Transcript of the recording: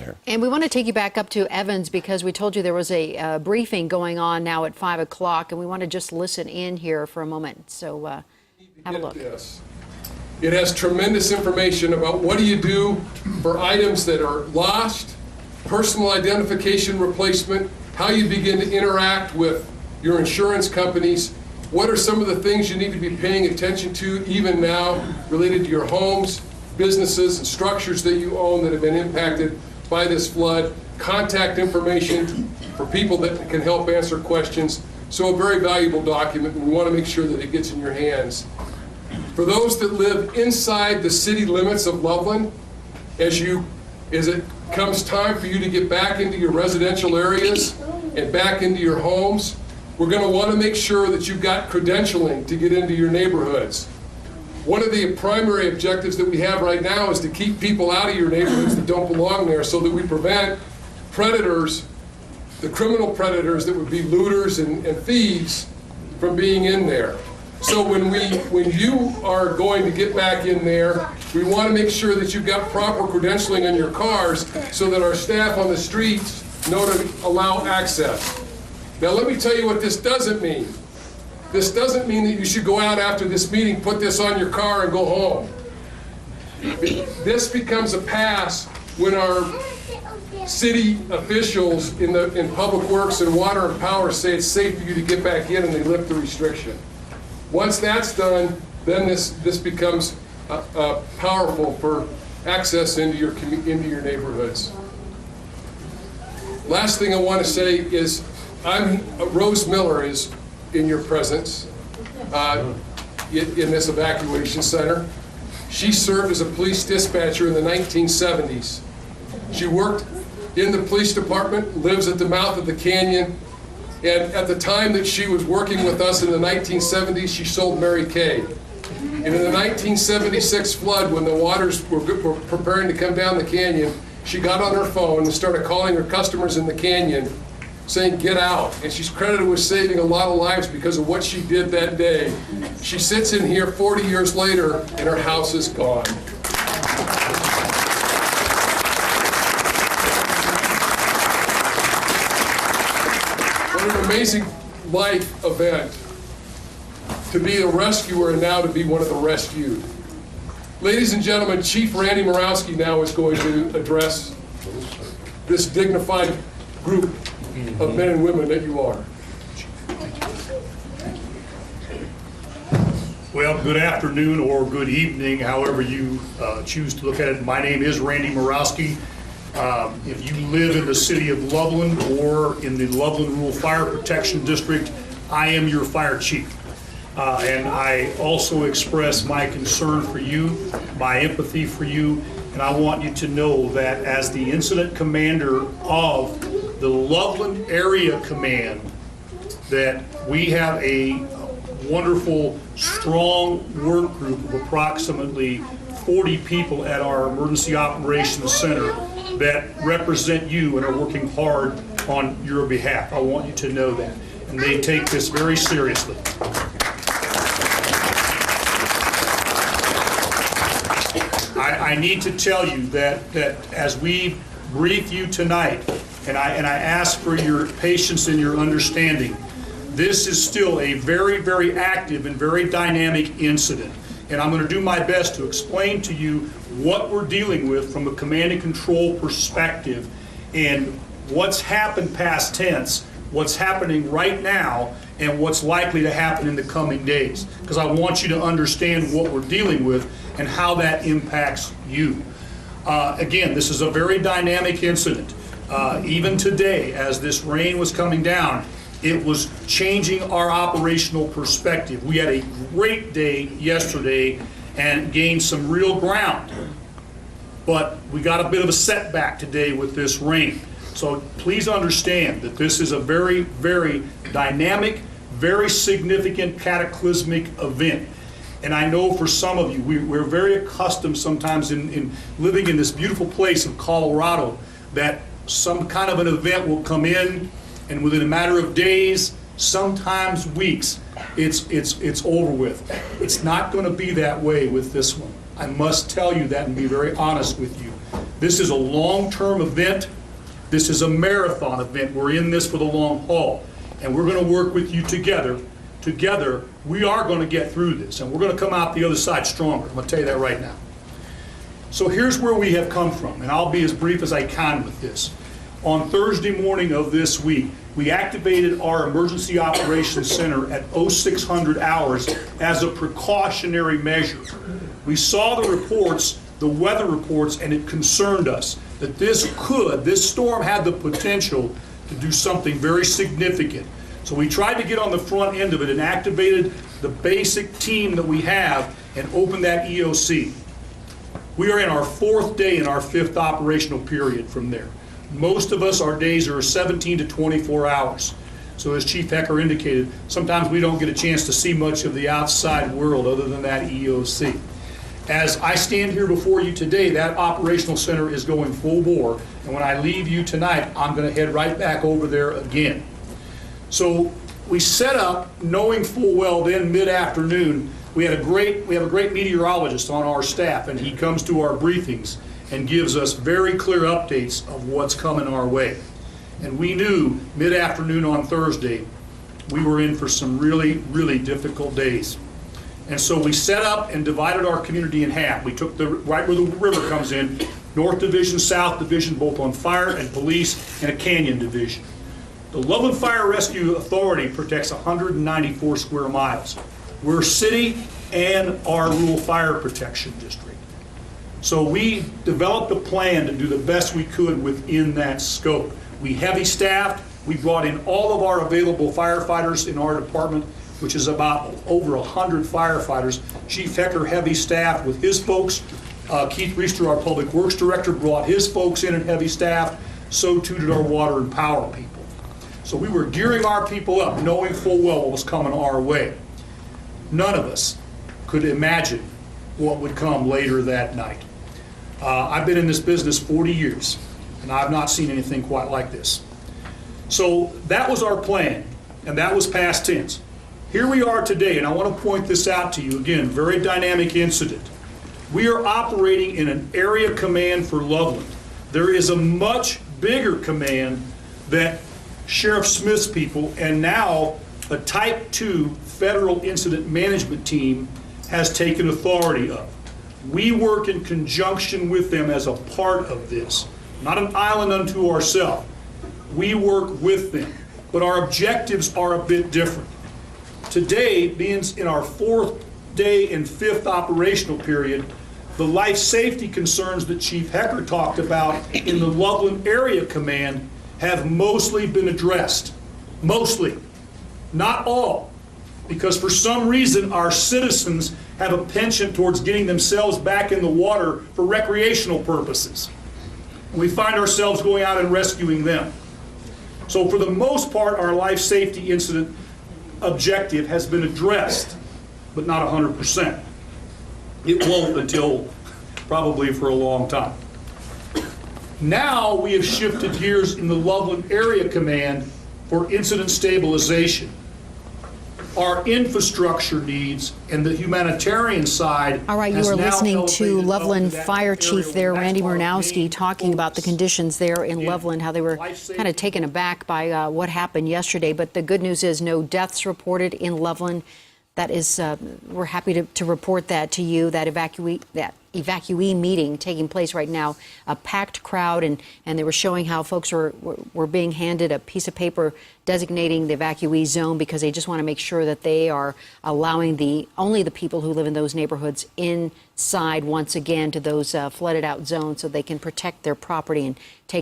there. And we want to take you back up to Evans because we told you there was a briefing going on now at 5 o'clock, and we want to just listen in here for a moment. So have a look. It has tremendous information about what do you do for items that are lost, personal identification replacement, how you begin to interact with your insurance companies, what are some of the things you need to be paying attention to even now related to your homes, businesses, and structures that you own that have been impacted by this flood, contact information for people that can help answer questions. So a very valuable document, and we want to make sure that it gets in your hands. For those that live inside the city limits of Loveland, as it comes time for you to get back into your residential areas and back into your homes, we're going to want to make sure that you've got credentialing to get into your neighborhoods. One of the primary objectives that we have right now is to keep people out of your neighborhoods that don't belong there so that we prevent predators, the criminal predators that would be looters and thieves, from being in there. So when you are going to get back in there, we want to make sure that you've got proper credentialing on your cars so that our staff on the streets know to allow access. Now let me tell you what this doesn't mean. This doesn't mean that you should go out after this meeting, put this on your car and go home. This becomes a pass when our city officials in Public Works and Water and Power say it's safe for you to get back in and they lift the restriction. Once that's done, then this becomes powerful for access into your neighborhoods. Last thing I want to say is Rose Miller is in your presence in this evacuation center. She served as a police dispatcher in the 1970s. She worked in the police department, lives at the mouth of the canyon, and at the time that she was working with us in the 1970s, she sold Mary Kay. And in the 1976 flood, when the waters were preparing to come down the canyon, she got on her phone and started calling her customers in the canyon saying, get out. And she's credited with saving a lot of lives because of what she did that day. She sits in here 40 years later and her house is gone. What an amazing life event to be a rescuer and now to be one of the rescued. Ladies and gentlemen, Chief Randy Morawski now is going to address this dignified group of men and women that you are. Well, good afternoon or good evening, however you choose to look at it. My name is Randy Morawski. If you live in the city of Loveland or in the Loveland Rural Fire Protection District, I am your fire chief. And I also express my concern for you, my empathy for you, and I want you to know that as the incident commander of the Loveland Area Command, that we have a wonderful, strong work group of approximately 40 people at our Emergency Operations Center that represent you and are working hard on your behalf. I want you to know that. And they take this very seriously. I need to tell you that as we brief you tonight, and I ask for your patience and your understanding, this is still a very, very active and very dynamic incident. And I'm going to do my best to explain to you what we're dealing with from a command and control perspective and what's happened past tense, what's happening right now, and what's likely to happen in the coming days. Because I want you to understand what we're dealing with and how that impacts you. Again, this is a very dynamic incident. Even today, as this rain was coming down, it was changing our operational perspective. We had a great day yesterday and gained some real ground. But we got a bit of a setback today with this rain. So please understand that this is a very, very dynamic, very significant cataclysmic event. And I know for some of you, we're very accustomed sometimes in living in this beautiful place of Colorado that some kind of an event will come in and within a matter of days, sometimes weeks, it's over with. It's not going to be that way with this one. I must tell you that and be very honest with you. This is a long-term event. This is a marathon event. We're in this for the long haul, and we're going to work with you together. Together, we are going to get through this, and we're going to come out the other side stronger. I'm going to tell you that right now. So here's where we have come from, and I'll be as brief as I can with this. On Thursday morning of this week, we activated our Emergency Operations Center at 0600 hours as a precautionary measure. We saw the reports, the weather reports, and it concerned us that this storm had the potential to do something very significant. So we tried to get on the front end of it and activated the basic team that we have and opened that EOC. We are in our 4th day in our 5th operational period from there. Most of us, our days are 17 to 24 hours. So as Chief Hecker indicated, sometimes we don't get a chance to see much of the outside world other than that EOC. As I stand here before you today, that operational center is going full bore, and when I leave you tonight, I'm going to head right back over there again. So we set up, knowing full well then mid-afternoon, we have a great meteorologist on our staff, and he comes to our briefings and gives us very clear updates of what's coming our way. And we knew mid-afternoon on Thursday we were in for some really, really difficult days. And so we set up and divided our community in half. We took right where the river comes in, North Division, South Division, both on fire and police, and a canyon division. The Loveland Fire Rescue Authority protects 194 square miles. We're city and our rural fire protection district. So we developed a plan to do the best we could within that scope. We heavy staffed. We brought in all of our available firefighters in our department, which is about over 100 firefighters. Chief Hecker heavy staffed with his folks. Keith Reister, our Public Works Director, brought his folks in and heavy staffed. So too did our water and power people. So we were gearing our people up, knowing full well what was coming our way. None of us could imagine what would come later that night. I've been in this business 40 years, and I've not seen anything quite like this. So that was our plan, and that was past tense. Here we are today, and I want to point this out to you again, very dynamic incident. We are operating in an area command for Loveland. There is a much bigger command that Sheriff Smith's people and now a Type 2 federal incident management team has taken authority of. We work in conjunction with them as a part of this, not an island unto ourselves. We work with them, but our objectives are a bit different. Today, being in our 4th day and 5th operational period, the life safety concerns that Chief Hecker talked about in the Loveland Area Command have mostly been addressed. Mostly. Not all. Because for some reason our citizens have a penchant towards getting themselves back in the water for recreational purposes. We find ourselves going out and rescuing them. So for the most part, our life safety incident objective has been addressed, but not 100%. It won't until probably for a long time. Now we have shifted gears in the Loveland Area Command for incident stabilization. Our infrastructure needs and the humanitarian side. All right, you has are now listening to elevated Loveland up to that Fire Chief area there, where Randy that's our Murnowski, main talking about the focus. conditions there in Again, Loveland, how they were life kind of safety. taken aback by what happened yesterday. But the good news is no deaths reported in Loveland. That is, we're happy to report that to you, that evacuee meeting taking place right now, a packed crowd, and they were showing how folks were being handed a piece of paper designating the evacuee zone because they just want to make sure that they are allowing only the people who live in those neighborhoods inside once again to those flooded out zones so they can protect their property and take